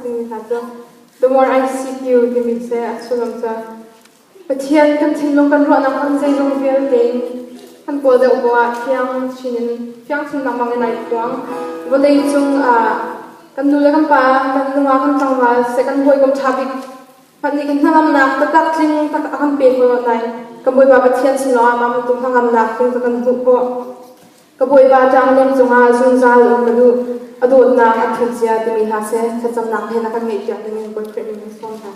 The more I seek you, give me say Asulamsa. But here continue kan ro na kan say long vel ding. Kan po de oba piang chin namang nai kuang. Bolei chung kan nula kan pa kan nuwa kan tangwa second boy kom thabik. Pan ni kan ngam nak tak tling tak akan pe ko nai. Kan boy ba thian sin lo ma tum ngam nak ting kan bu ko. Kan boy ba jang lem chunga zung za lo madu adot na athia ti mi ha se cham nak he na kan ngai pyak ni boy friend ni song ta.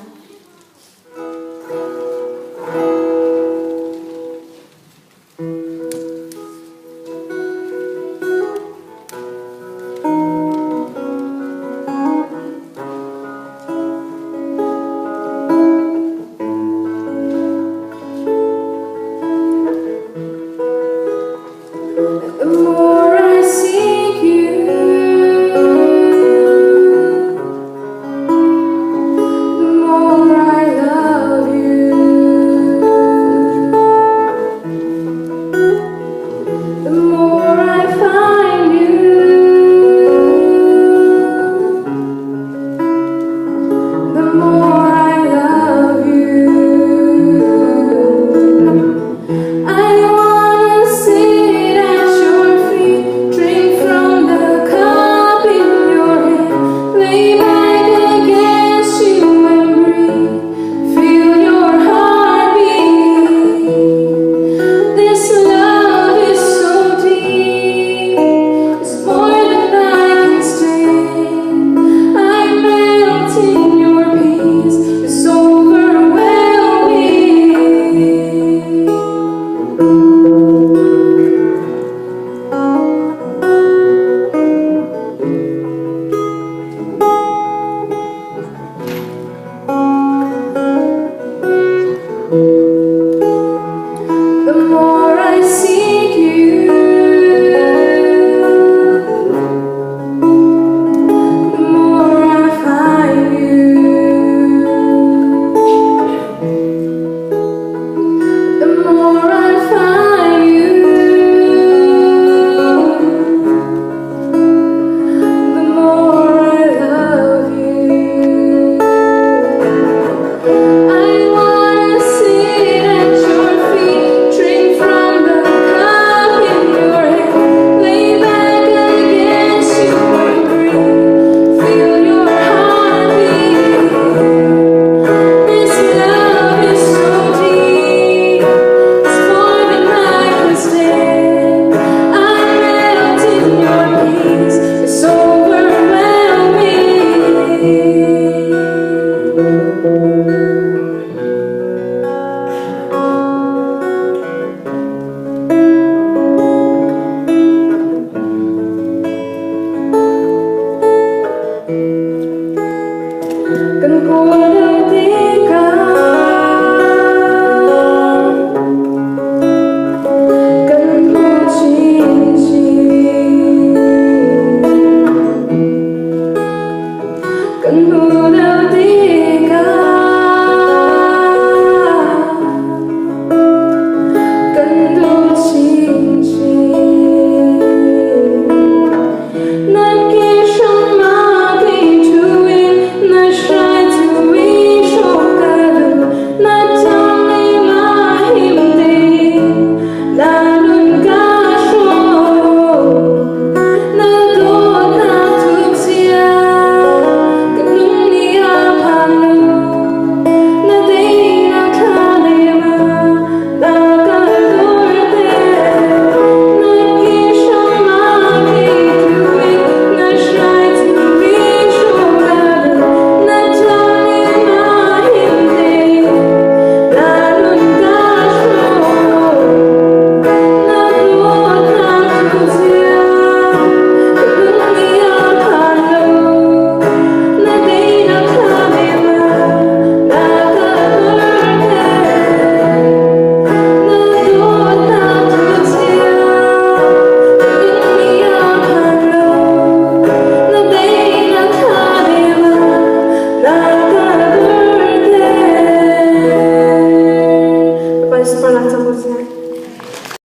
Can